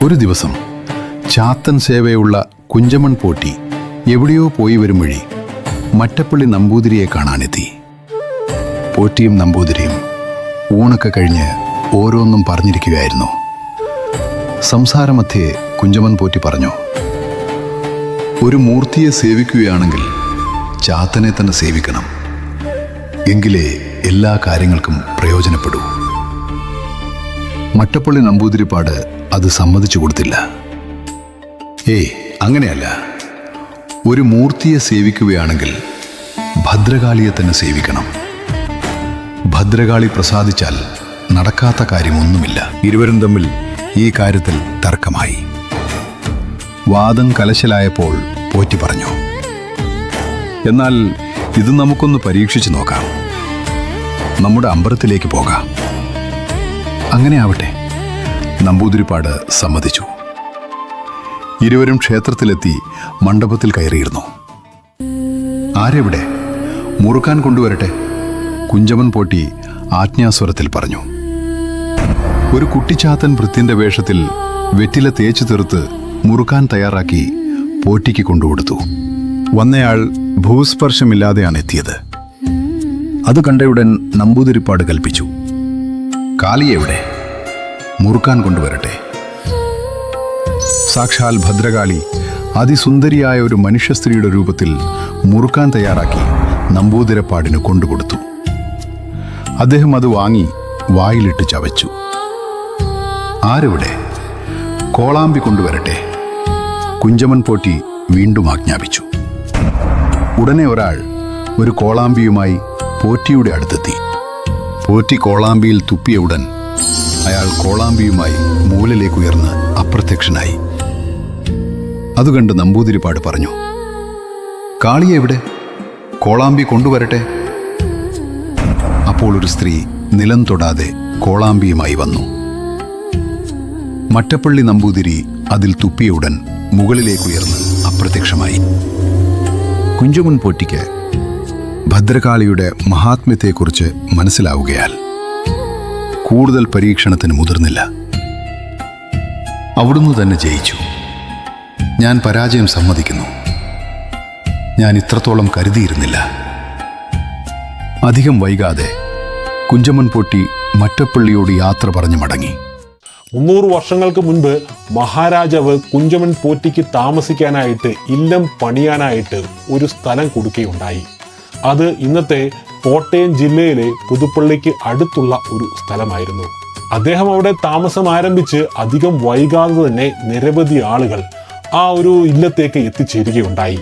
ഒരു ദിവസം ചാത്തൻ സേവയുള്ള കുഞ്ചമൺ പോറ്റി എവിടെയോ പോയി വരും വഴി മറ്റപ്പള്ളി നമ്പൂതിരിയെ കാണാനെത്തി. പോറ്റിയും നമ്പൂതിരിയും ഊണൊക്കെ കഴിഞ്ഞ് ഓരോന്നും പറഞ്ഞിരിക്കുകയായിരുന്നു. സംസാരമധ്യേ കുഞ്ചമൻ പോറ്റി പറഞ്ഞു, ഒരു മൂർത്തിയെ സേവിക്കുകയാണെങ്കിൽ ചാത്തനെ തന്നെ സേവിക്കണം, എങ്കിലേ എല്ലാ കാര്യങ്ങൾക്കും പ്രയോജനപ്പെടൂ. മറ്റപ്പള്ളി നമ്പൂതിരിപ്പാട് അത് സമ്മതിച്ചു കൊടുത്തില്ല. അങ്ങനെയല്ല, ഒരു മൂർത്തിയെ സേവിക്കുകയാണെങ്കിൽ ഭദ്രകാളിയെ തന്നെ സേവിക്കണം. ഭദ്രകാളി പ്രസാദിച്ചാൽ നടക്കാത്ത കാര്യമൊന്നുമില്ല. ഇരുവരും തമ്മിൽ ഈ കാര്യത്തിൽ തർക്കമായി. വാദം കലശലായപ്പോൾ പോറ്റി പറഞ്ഞു, എന്നാൽ ഇത് നമുക്കൊന്ന് പരീക്ഷിച്ചു നോക്കാം. നമ്മുടെ അമ്പലത്തിലേക്ക് പോകാം. അങ്ങനെ ആവട്ടെ, നമ്പൂതിരിപ്പാട് സമ്മതിച്ചു. ഇരുവരും ക്ഷേത്രത്തിലെത്തി മണ്ഡപത്തിൽ കയറിയിരുന്നു. ആരെവിടെ? മുറുക്കാൻ കൊണ്ടുവരട്ടെ, കുഞ്ചമൻ പോറ്റി ആജ്ഞാസ്വരത്തിൽ പറഞ്ഞു. ഒരു കുട്ടിച്ചാത്തൻ ഭൃത്യന്റെ വേഷത്തിൽ വെറ്റില തേച്ചു തീർത്ത് മുറുക്കാൻ തയ്യാറാക്കി പോറ്റിക്ക് കൊണ്ടുകൊടുത്തു. വന്നയാൾ ഭൂസ്പർശമില്ലാതെയാണ് എത്തിയത്. അത് കണ്ടയുടൻ നമ്പൂതിരിപ്പാട് കൽപ്പിച്ചു, കാളിയെവിടെ? മുറുക്കാൻ കൊണ്ടുവരട്ടെ. സാക്ഷാൽ ഭദ്രകാളി അതിസുന്ദരിയായ ഒരു മനുഷ്യ സ്ത്രീയുടെ രൂപത്തിൽ മുറുക്കാൻ തയ്യാറാക്കി നമ്പൂതിരിപ്പാടിന് കൊണ്ടുകൊടുത്തു. അദ്ദേഹം അത് വാങ്ങി വായിലിട്ട് ചവച്ചു. ആരെവിടെ? കോളാമ്പി കൊണ്ടുവരട്ടെ. കുഞ്ചമൻ പോറ്റി വീണ്ടും ആജ്ഞാപിച്ചു. ഉടനെ ഒരാൾ ഒരു കോളാമ്പിയുമായി പോറ്റിയുടെ അടുത്തെത്തി. പോറ്റി കോളാമ്പിയിൽ തുപ്പിയ ഉടൻ അയാൾ കോളാമ്പിയുമായി മൂലയിലേക്ക് ഉയർന്ന് അപ്രത്യക്ഷനായി. അതുകണ്ട് നമ്പൂതിരിപ്പാട് പറഞ്ഞു, കാളിയെ എവിടെ? കോളാമ്പി കൊണ്ടുവരട്ടെ. അപ്പോൾ ഒരു സ്ത്രീ നിലം തൊടാതെ കോളാമ്പിയുമായി വന്നു. മറ്റപ്പള്ളി നമ്പൂതിരി അതിൽ തുപ്പിയ ഉടൻ മുകളിലേക്ക് ഉയർന്ന് അപ്രത്യക്ഷമായി. കുഞ്ചമൻ പോറ്റിക്ക് ഭദ്രകാളിയുടെ മഹാത്മ്യത്തെക്കുറിച്ച് മനസ്സിലാവുകയാൽ കൂടുതൽ പരീക്ഷണത്തിന് മുതിർന്നില്ല. അവിടുന്ന് തന്നെ ജയിച്ചു. ഞാൻ പരാജയം സമ്മതിക്കുന്നു. ഞാൻ ഇത്രത്തോളം കരുതിയിരുന്നില്ല. അധികം വൈകാതെ കുഞ്ചമൻ പോറ്റി മറ്റപ്പള്ളിയോട് യാത്ര പറഞ്ഞു മടങ്ങി. 300 വർഷങ്ങൾക്ക് മുൻപ് മഹാരാജാവ് കുഞ്ചമൻ പോറ്റിക്ക് താമസിക്കാനായിട്ട് ഇല്ലം പണിയാനായിട്ട് ഒരു സ്ഥലം കൊടുക്കുകയുണ്ടായി. അത് ഇന്നത്തെ കോട്ടയം ജില്ലയിലെ പുതുപ്പള്ളിക്ക് അടുത്തുള്ള ഒരു സ്ഥലമായിരുന്നു. അദ്ദേഹം അവിടെ താമസം ആരംഭിച്ച് അധികം വൈകാതെ തന്നെ നിരവധി ആളുകൾ ആ ഒരു ഇല്ലത്തേക്ക് എത്തിച്ചേരുകയുണ്ടായി.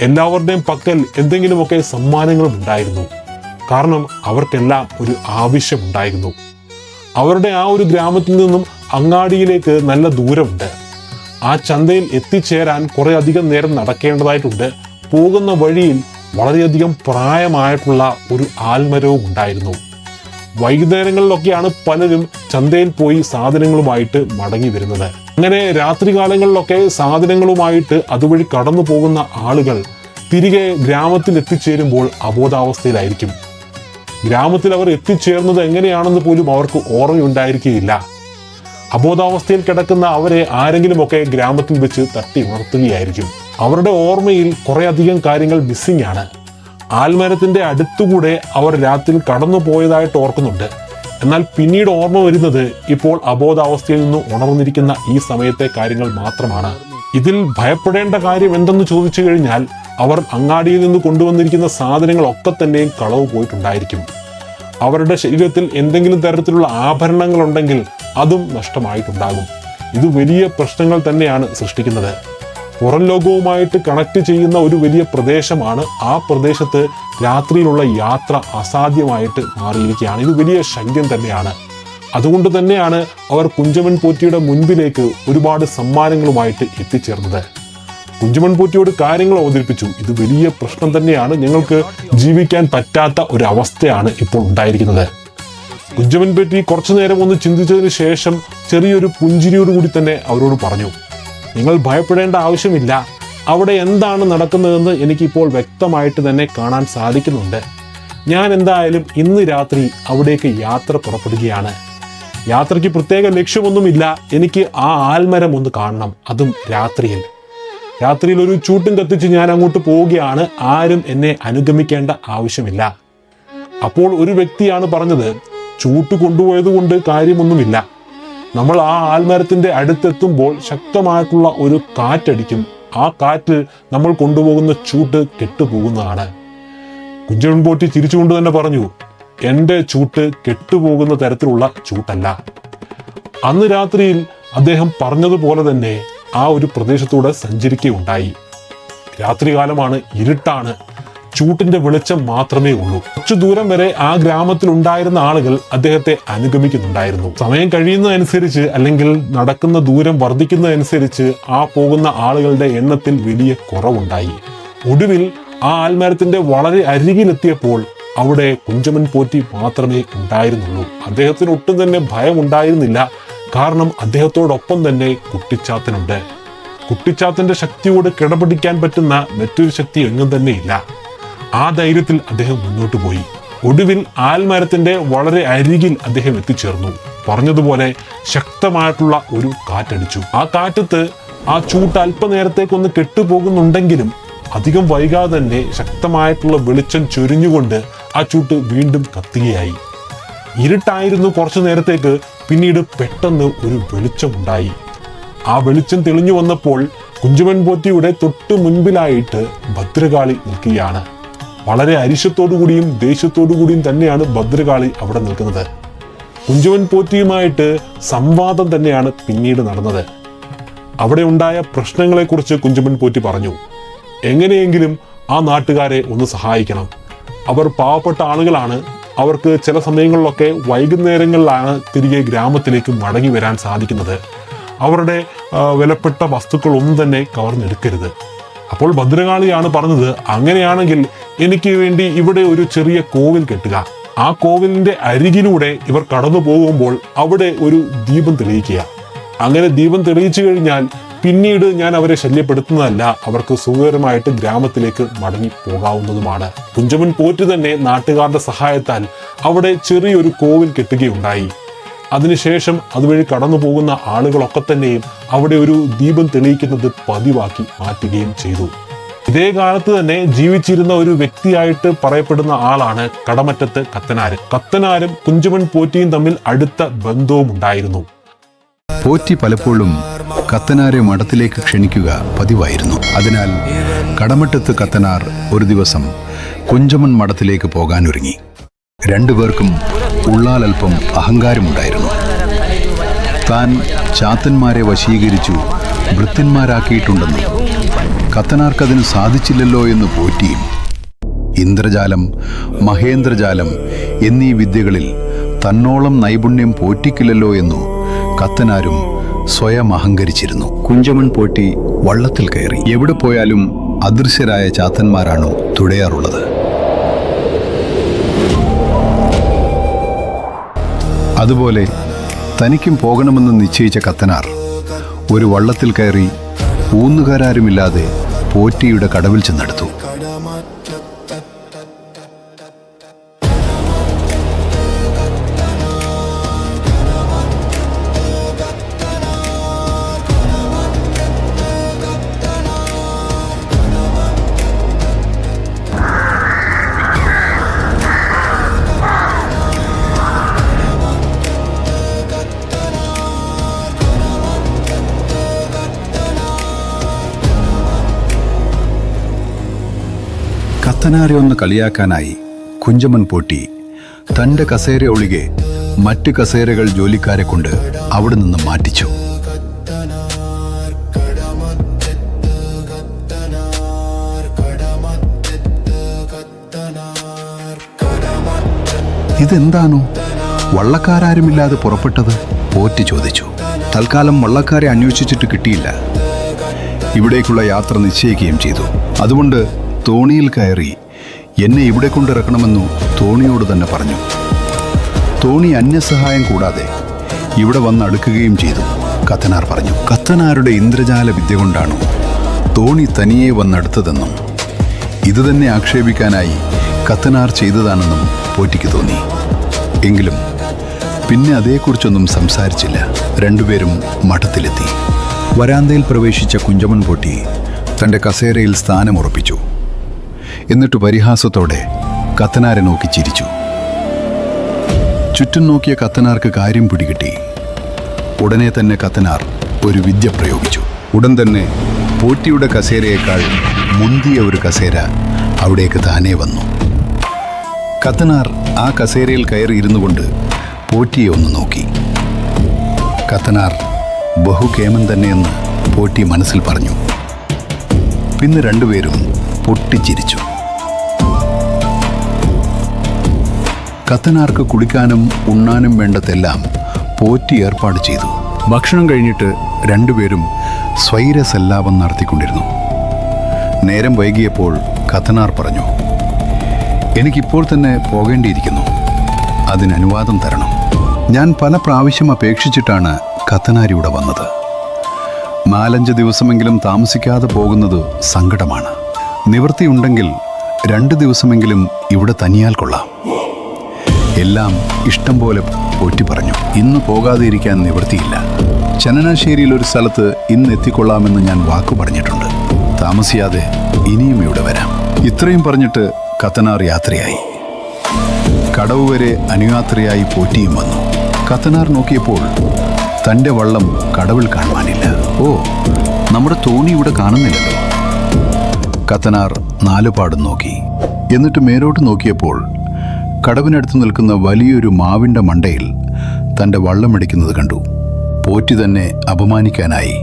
എല്ലാവരുടെയും പക്കൽ എന്തെങ്കിലുമൊക്കെ സമ്മാനങ്ങളും ഉണ്ടായിരുന്നു. കാരണം അവർക്കെല്ലാം ഒരു ആവശ്യമുണ്ടായിരുന്നു. അവരുടെ ആ ഒരു ഗ്രാമത്തിൽ നിന്നും അങ്ങാടിയിലേക്ക് നല്ല ദൂരമുണ്ട്. ആ ചന്തയിൽ എത്തിച്ചേരാൻ കുറെ അധികം നേരം നടക്കേണ്ടതായിട്ടുണ്ട്. പോകുന്ന വഴിയിൽ വളരെയധികം പ്രായമായിട്ടുള്ള ഒരു ആൽമരവും ഉണ്ടായിരുന്നു. വൈകുന്നേരങ്ങളിലൊക്കെയാണ് പലരും ചന്തയിൽ പോയി സാധനങ്ങളുമായിട്ട് മടങ്ങി വരുന്നത്. അങ്ങനെ രാത്രികാലങ്ങളിലൊക്കെ സാധനങ്ങളുമായിട്ട് അതുവഴി കടന്നു പോകുന്ന ആളുകൾ തിരികെ ഗ്രാമത്തിൽ എത്തിച്ചേരുമ്പോൾ അബോധാവസ്ഥയിലായിരിക്കും. ഗ്രാമത്തിൽ അവർ എത്തിച്ചേർന്നത് എങ്ങനെയാണെന്ന് പോലും അവർക്ക് ഓർമ്മയുണ്ടായിരിക്കുകയില്ല. അബോധാവസ്ഥയിൽ കിടക്കുന്ന അവരെ ആരെങ്കിലുമൊക്കെ ഗ്രാമത്തിൽ വെച്ച് തട്ടി ഉണർത്തുകയായിരിക്കും. അവരുടെ ഓർമ്മയിൽ കുറെ അധികം കാര്യങ്ങൾ മിസ്സിംഗ് ആണ്. ആൽമരത്തിന്റെ അടുത്തുകൂടെ അവർ രാത്രി കടന്നു പോയതായിട്ട് ഓർക്കുന്നുണ്ട്. എന്നാൽ പിന്നീട് ഓർമ്മ വരുന്നത് ഇപ്പോൾ അബോധാവസ്ഥയിൽ നിന്ന് ഉണർന്നിരിക്കുന്ന ഈ സമയത്തെ കാര്യങ്ങൾ മാത്രമാണ്. ഇതിൽ ഭയപ്പെടേണ്ട കാര്യം എന്തെന്ന് ചോദിച്ചു കഴിഞ്ഞാൽ അവർ അങ്ങാടിയിൽ നിന്ന് കൊണ്ടുവന്നിരിക്കുന്ന സാധനങ്ങളൊക്കെ തന്നെയും കളവ് പോയിട്ടുണ്ടായിരിക്കും. അവരുടെ ശരീരത്തിൽ എന്തെങ്കിലും തരത്തിലുള്ള ആഭരണങ്ങൾ ഉണ്ടെങ്കിൽ അതും നഷ്ടമായിട്ടുണ്ടാകും. ഇത് വലിയ പ്രശ്നങ്ങൾ തന്നെയാണ് സൃഷ്ടിക്കുന്നത്. പുറം ലോകവുമായിട്ട് കണക്ട് ചെയ്യുന്ന ഒരു വലിയ പ്രദേശമാണ്. ആ പ്രദേശത്ത് രാത്രിയിലുള്ള യാത്ര അസാധ്യമായിട്ട് മാറിയിരിക്കുകയാണ്. ഇത് വലിയ ശല്യം തന്നെയാണ്. അതുകൊണ്ട് തന്നെയാണ് അവർ കുഞ്ചമൻ പോറ്റിയുടെ മുൻപിലേക്ക് ഒരുപാട് സമ്മാനങ്ങളുമായിട്ട് എത്തിച്ചേർന്നത്. കുഞ്ചമൻ പോറ്റിയോട് കാര്യങ്ങൾ അവതരിപ്പിച്ചു. ഇത് വലിയ പ്രശ്നം തന്നെയാണ്, ഞങ്ങൾക്ക് ജീവിക്കാൻ പറ്റാത്ത ഒരു അവസ്ഥയാണ് ഇപ്പോൾ ഉണ്ടായിരിക്കുന്നത്. കുഞ്ചമൻ പോറ്റി കുറച്ചു നേരം ഒന്ന് ചിന്തിച്ചതിന് ശേഷം ചെറിയൊരു പുഞ്ചിരിയോടുകൂടി തന്നെ അവരോട് പറഞ്ഞു, നിങ്ങൾ ഭയപ്പെടേണ്ട ആവശ്യമില്ല. അവിടെ എന്താണ് നടക്കുന്നതെന്ന് എനിക്കിപ്പോൾ വ്യക്തമായിട്ട് തന്നെ കാണാൻ സാധിക്കുന്നുണ്ട്. ഞാൻ എന്തായാലും ഇന്ന് രാത്രി അവിടേക്ക് യാത്ര പുറപ്പെടുകയാണ്. യാത്രയ്ക്ക് പ്രത്യേക ലക്ഷ്യമൊന്നുമില്ല. എനിക്ക് ആ ആൽമരം ഒന്ന് കാണണം, അതും രാത്രിയിൽ. രാത്രിയിൽ ഒരു ചൂട്ടും കത്തിച്ച് ഞാൻ അങ്ങോട്ട് പോവുകയാണ്. ആരും എന്നെ അനുഗമിക്കേണ്ട ആവശ്യമില്ല. അപ്പോൾ ഒരു വ്യക്തിയാണ് പറഞ്ഞത്, ചൂട്ട് കൊണ്ടുപോയത് കൊണ്ട് കാര്യമൊന്നുമില്ല. നമ്മൾ ആ ആൽമരത്തിന്റെ അടുത്തെത്തുമ്പോൾ ശക്തമായിട്ടുള്ള ഒരു കാറ്റടിക്കും. ആ കാറ്റ് നമ്മൾ കൊണ്ടുപോകുന്ന ചൂട്ട് കെട്ടുപോകുന്നതാണ്. കുഞ്ചമൻ പോറ്റി ചിരിച്ചുകൊണ്ട് തന്നെ പറഞ്ഞു, എൻ്റെ ചൂട്ട് കെട്ടുപോകുന്ന തരത്തിലുള്ള ചൂട്ടല്ല. അന്ന് രാത്രിയിൽ അദ്ദേഹം പറഞ്ഞതുപോലെ തന്നെ ആ ഒരു പ്രദേശത്തൂടെ സഞ്ചരിക്കുകയുണ്ടായി. രാത്രികാലമാണ്, ഇരുട്ടാണ്, ചൂട്ടിന്റെ വെളിച്ചം മാത്രമേ ഉള്ളൂ. കുറച്ചു ദൂരം വരെ ആ ഗ്രാമത്തിൽ ഉണ്ടായിരുന്ന ആളുകൾ അദ്ദേഹത്തെ അനുഗമിക്കുന്നുണ്ടായിരുന്നു. സമയം കഴിയുന്നതനുസരിച്ച് അല്ലെങ്കിൽ നടക്കുന്ന ദൂരം വർദ്ധിക്കുന്നതനുസരിച്ച് ആ പോകുന്ന ആളുകളുടെ എണ്ണത്തിൽ വലിയ കുറവുണ്ടായി. ഒടുവിൽ ആ ആൽമരത്തിന്റെ വളരെ അരികിലെത്തിയപ്പോൾ അവിടെ കുഞ്ചമൻ പോറ്റി മാത്രമേ ഉണ്ടായിരുന്നുള്ളൂ. അദ്ദേഹത്തിന് ഒട്ടും തന്നെ ഭയമുണ്ടായിരുന്നില്ല. കാരണം അദ്ദേഹത്തോടൊപ്പം തന്നെ കുട്ടിച്ചാത്തനുണ്ട്. കുട്ടിച്ചാത്തന്റെ ശക്തിയോട് കിടപിടിക്കാൻ പറ്റുന്ന മറ്റൊരു ശക്തി എങ്ങും തന്നെ ഇല്ല. ആ ധൈര്യത്തിൽ അദ്ദേഹം മുന്നോട്ട് പോയി. ഒടുവിൽ ആൽമരത്തിന്റെ വളരെ അരികിൽ അദ്ദേഹം എത്തിച്ചേർന്നു. പറഞ്ഞതുപോലെ ശക്തമായിട്ടുള്ള ഒരു കാറ്റടിച്ചു. ആ കാറ്റത്ത് ആ ചൂട്ട് അല്പനേരത്തേക്കൊന്ന് കെട്ടുപോകുന്നുണ്ടെങ്കിലും അധികം വൈകാതെ തന്നെ ശക്തമായിട്ടുള്ള വെളിച്ചം ചൊരിഞ്ഞുകൊണ്ട് ആ ചൂട്ട് വീണ്ടും കത്തുകയായി. ഇരുട്ടായിരുന്നു കുറച്ചു നേരത്തേക്ക്. പിന്നീട് പെട്ടെന്ന് ഒരു വെളിച്ചമുണ്ടായി. ആ വെളിച്ചം തെളിഞ്ഞു വന്നപ്പോൾ കുഞ്ചമൻ പോറ്റിയുടെ തൊട്ടു മുൻപിലായിട്ട് ഭദ്രകാളി നിൽക്കുകയാണ്. വളരെ അരിശത്തോടുകൂടിയും ദേഷ്യത്തോടുകൂടിയും തന്നെയാണ് ഭദ്രകാളി അവിടെ നിൽക്കുന്നത്. കുഞ്ചമൻ പോറ്റിയുമായിട്ട് സംവാദം തന്നെയാണ് പിന്നീട് നടന്നത്. അവിടെ ഉണ്ടായ പ്രശ്നങ്ങളെക്കുറിച്ച് കുഞ്ചമൻ പോറ്റി പറഞ്ഞു, എങ്ങനെയെങ്കിലും ആ നാട്ടുകാരെ ഒന്ന് സഹായിക്കണം. അവർ പാവപ്പെട്ട ആളുകളാണ്. അവർക്ക് ചില സമയങ്ങളിലൊക്കെ വൈകുന്നേരങ്ങളിലാണ് തിരികെ ഗ്രാമത്തിലേക്ക് മടങ്ങി വരാൻ സാധിക്കുന്നത്. അവരുടെ വിലപ്പെട്ട വസ്തുക്കളൊന്നും തന്നെ കവർന്നെടുക്കരുത്. അപ്പോൾ ഭദ്രകാളിയാണ് പറഞ്ഞത്, അങ്ങനെയാണെങ്കിൽ എനിക്ക് വേണ്ടി ഇവിടെ ഒരു ചെറിയ കോവിൽ കെട്ടുക. ആ കോവിലിന്റെ അരികിലൂടെ ഇവർ കടന്നു പോകുമ്പോൾ അവിടെ ഒരു ദീപം തെളിയിക്കുക. അങ്ങനെ ദീപം തെളിയിച്ചു കഴിഞ്ഞാൽ പിന്നീട് ഞാൻ അവരെ ശല്യപ്പെടുത്തുന്നതല്ല, അവർക്ക് സുഖകരമായിട്ട് ഗ്രാമത്തിലേക്ക് മടങ്ങി പോകാവുന്നതുമാണ്. കുഞ്ചമൻ പോറ്റി തന്നെ നാട്ടുകാരുടെ സഹായത്താൽ അവിടെ ചെറിയൊരു കോവിൽ കെട്ടുകയുണ്ടായി. അതിനുശേഷം അതുവഴി കടന്നു പോകുന്ന ആളുകളൊക്കെ തന്നെയും അവിടെ ഒരു ദീപം തെളിയിക്കുന്നത് പതിവാക്കി മാറ്റുകയും ചെയ്തു. ഇതേ കാലത്ത് തന്നെ ജീവിച്ചിരുന്ന ഒരു വ്യക്തിയായിട്ട് പറയപ്പെടുന്ന ആളാണ് കടമറ്റത്ത് കത്തനാര്. കത്തനാരും കുഞ്ചമൻ പോറ്റിയും തമ്മിൽ അടുത്ത ബന്ധവും ഉണ്ടായിരുന്നു. പോറ്റി പലപ്പോഴും കത്തനാരെ മഠത്തിലേക്ക് ക്ഷണിക്കുക പതിവായിരുന്നു. അതിനാൽ കടമറ്റത്ത് കത്തനാർ ഒരു ദിവസം കുഞ്ചമൻ മഠത്തിലേക്ക് പോകാനൊരുങ്ങി. രണ്ടുപേർക്കും ഉള്ളാലൽപ്പം അഹങ്കാരമുണ്ടായിരുന്നു. താൻ ചാത്തന്മാരെ വശീകരിച്ചു ഭൃത്യന്മാരാക്കിയിട്ടുണ്ടെന്നും കത്തനാർക്കതിന് സാധിച്ചില്ലല്ലോ എന്ന് പോറ്റിയും. ഇന്ദ്രജാലം, മഹേന്ദ്രജാലം എന്നീ വിദ്യകളിൽ തന്നോളം നൈപുണ്യം പോറ്റിക്കില്ലല്ലോ എന്നു കത്തനാരും സ്വയം അഹങ്കരിച്ചിരുന്നു. കുഞ്ചമൻ പോറ്റി വള്ളത്തിൽ കയറി. എവിടെ പോയാലും അദൃശ്യരായ ചാത്തന്മാരാണ് തുഴയാറുള്ളത്. അതുപോലെ തനിക്കും പോകണമെന്ന് നിശ്ചയിച്ച കത്തനാർ ഒരു വള്ളത്തിൽ കയറി ഊന്നുകാരാരുമില്ലാതെ പോറ്റിയുടെ കടവിൽ ചെന്നെടുത്തു. കത്തനാരെ ഒന്ന് കളിയാക്കാനായി കുഞ്ചമൻ പോറ്റി തൻ്റെ കസേര ഒഴികെ മറ്റ് കസേരകൾ ജോലിക്കാരെ കൊണ്ട് അവിടെ നിന്ന് മാറ്റിച്ചു. ഇതെന്താണോ വള്ളക്കാരാരുമില്ലാതെ പുറപ്പെട്ടത്? പോറ്റി ചോദിച്ചു. തൽക്കാലം വള്ളക്കാരെ അന്വേഷിച്ചിട്ട് കിട്ടിയില്ല. ഇവിടേക്കുള്ള യാത്ര നിശ്ചയിക്കുകയും ചെയ്തു. അതുകൊണ്ട് തോണിയിൽ കയറി എന്നെ ഇവിടെ കൊണ്ടിറക്കണമെന്നു തോണിയോട് തന്നെ പറഞ്ഞു. തോണി അന്യസഹായം കൂടാതെ ഇവിടെ വന്നടുക്കുകയും ചെയ്തു. കത്തനാർ പറഞ്ഞു. കത്തനാരുടെ ഇന്ദ്രജാല വിദ്യ കൊണ്ടാണോ തോണി തനിയെ വന്നടുത്തതെന്നും ഇതുതന്നെ ആക്ഷേപിക്കാനായി കത്തനാർ ചെയ്തതാണെന്നും പോറ്റിക്ക് തോന്നി. എങ്കിലും പിന്നെ അതേക്കുറിച്ചൊന്നും സംസാരിച്ചില്ല. രണ്ടുപേരും മഠത്തിലെത്തി. വരാന്തയിൽ പ്രവേശിച്ച കുഞ്ചമൻ പോറ്റി തൻ്റെ കസേരയിൽ സ്ഥാനമുറപ്പിച്ചു. എന്നിട്ട് പരിഹാസത്തോടെ കത്തനാരെ നോക്കി ചിരിച്ചു. ചുറ്റും നോക്കിയ കത്തനാർക്ക് കാര്യം പിടികിട്ടി. ഉടനെ തന്നെ കത്തനാർ ഒരു വിദ്യ പ്രയോഗിച്ചു. ഉടൻ തന്നെ പോറ്റിയുടെ കസേരയേക്കാൾ മുന്തിയ ഒരു കസേര അവിടേക്ക് താനേ വന്നു. കത്തനാർ ആ കസേരയിൽ കയറി ഇരുന്നു കൊണ്ട് പോറ്റിയെ ഒന്ന് നോക്കി. കത്തനാർ ബഹുകേമൻ തന്നെയെന്ന് പോറ്റി മനസ്സിൽ പറഞ്ഞു. പിന്നെ രണ്ടുപേരും പൊട്ടിച്ചിരിച്ചു. കത്തനാർക്ക് കുടിക്കാനും ഉണ്ണാനും വേണ്ടതെല്ലാം പോറ്റി ഏർപ്പാട് ചെയ്തു. ഭക്ഷണം കഴിഞ്ഞിട്ട് രണ്ടുപേരും സ്വൈരസല്ലാപം നടത്തിക്കൊണ്ടിരുന്നു. നേരം വൈകിയപ്പോൾ കത്തനാർ പറഞ്ഞു, എനിക്കിപ്പോൾ തന്നെ പോകേണ്ടിയിരിക്കുന്നു. അതിന് അനുവാദം തരണം. ഞാൻ പല പ്രാവശ്യം അപേക്ഷിച്ചിട്ടാണ് കത്തനാരിവിടെ വന്നത്. 4-5 ദിവസമെങ്കിലും താമസിക്കാതെ പോകുന്നത് സങ്കടമാണ്. നിവൃത്തിയുണ്ടെങ്കിൽ 2 ദിവസമെങ്കിലും ഇവിടെ തനിയാൽ കൊള്ളാം. എല്ലാം ഇഷ്ടം പോലെ പോറ്റി പറഞ്ഞു. ഇന്ന് പോകാതെ ഇരിക്കാൻ നിവൃത്തിയില്ല. ചങ്ങനാശ്ശേരിയിൽ ഒരു സ്ഥലത്ത് ഇന്ന് എത്തിക്കൊള്ളാമെന്ന് ഞാൻ വാക്കു പറഞ്ഞിട്ടുണ്ട്. താമസിയാതെ ഇനിയും ഇവിടെ വരാം. ഇത്രയും പറഞ്ഞിട്ട് കത്തനാർ യാത്രയായി. കടവ് വരെ അനുയാത്രയായി പോറ്റിയും വന്നു. കത്തനാർ നോക്കിയപ്പോൾ തൻ്റെ വള്ളം കടവിൽ കാണുവാനില്ല. ഓ, നമ്മുടെ തോണി ഇവിടെ കാണുന്നില്ലല്ലോ. കത്തനാർ നാലുപാടും നോക്കി. എന്നിട്ട് മേലോട്ട് നോക്കിയപ്പോൾ കടവിനടുത്ത് നിൽക്കുന്ന വലിയൊരു മാവിൻ്റെ മണ്ടയിൽ തൻ്റെ വള്ളമടിക്കുന്നത് കണ്ടു. പോറ്റി തന്നെ അപമാനിക്കാനായി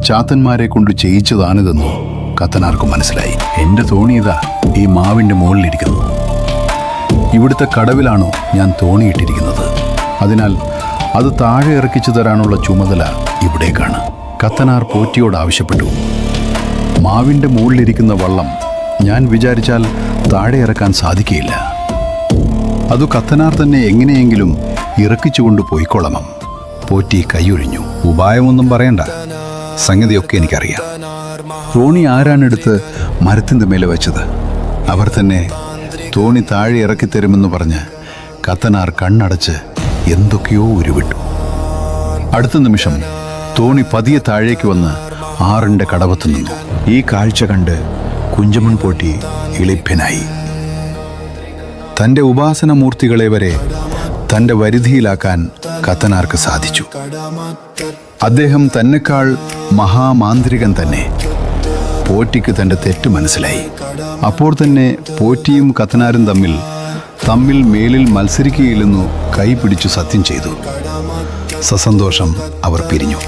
ചാത്തന്മാരെ കൊണ്ട് ചെയ്യിച്ചതാണിതെന്നു കത്തനാർക്ക് മനസ്സിലായി. എൻ്റെ തോണി ഇതാ ഈ മാവിൻ്റെ മുകളിലിരിക്കുന്നു. ഇവിടുത്തെ കടവിലാണോ ഞാൻ തോണിയിട്ടിരിക്കുന്നത്? അതിനാൽ അത് താഴെ ഇറക്കിച്ചു തരാനുള്ള ചുമതല ഇവിടേക്കാണ്. കത്തനാർ പോറ്റിയോട് ആവശ്യപ്പെട്ടു. മാവിൻ്റെ മുകളിലിരിക്കുന്ന വള്ളം ഞാൻ വിചാരിച്ചാൽ താഴെ ഇറക്കാൻ സാധിക്കുകയില്ല. അതു കത്തനാർ തന്നെ എങ്ങനെയെങ്കിലും ഇറക്കിച്ചുകൊണ്ട് പോയിക്കൊള്ളണം. പോറ്റി കൈയൊഴിഞ്ഞു. ഉപായമൊന്നും പറയണ്ട, സംഗതിയൊക്കെ എനിക്കറിയാം. തോണി ആരാണെടുത്ത് മരത്തിൻ്റെ മേലെ വെച്ചത്? അവർ തന്നെ തോണി താഴെ ഇറക്കിത്തരുമെന്ന് പറഞ്ഞ് കത്തനാർ കണ്ണടച്ച് എന്തൊക്കെയോ ഉരുവിട്ടു. അടുത്ത നിമിഷം തോണി പതിയെ താഴേക്ക് വന്ന് ആറിൻ്റെ കടവത്ത് നിന്നു. ഈ കാഴ്ച കണ്ട് കുഞ്ചമൻ പോറ്റി ഇളിഭ്യനായി. തൻ്റെ ഉപാസനമൂർത്തികളെ വരെ തൻ്റെ വരുതിയിലാക്കാൻ കത്തനാർക്ക് സാധിച്ചു. അദ്ദേഹം തന്നെക്കാൾ മഹാമാന്ത്രികൻ തന്നെ. പോറ്റിക്ക് തൻ്റെ തെറ്റ് മനസ്സിലായി. അപ്പോൾ തന്നെ പോറ്റിയും കത്തനാരും തമ്മിൽ മേലിൽ മത്സരിക്കുകയില്ലെന്നു കൈപിടിച്ചു സത്യം ചെയ്തു. സസന്തോഷം അവർ പിരിഞ്ഞു.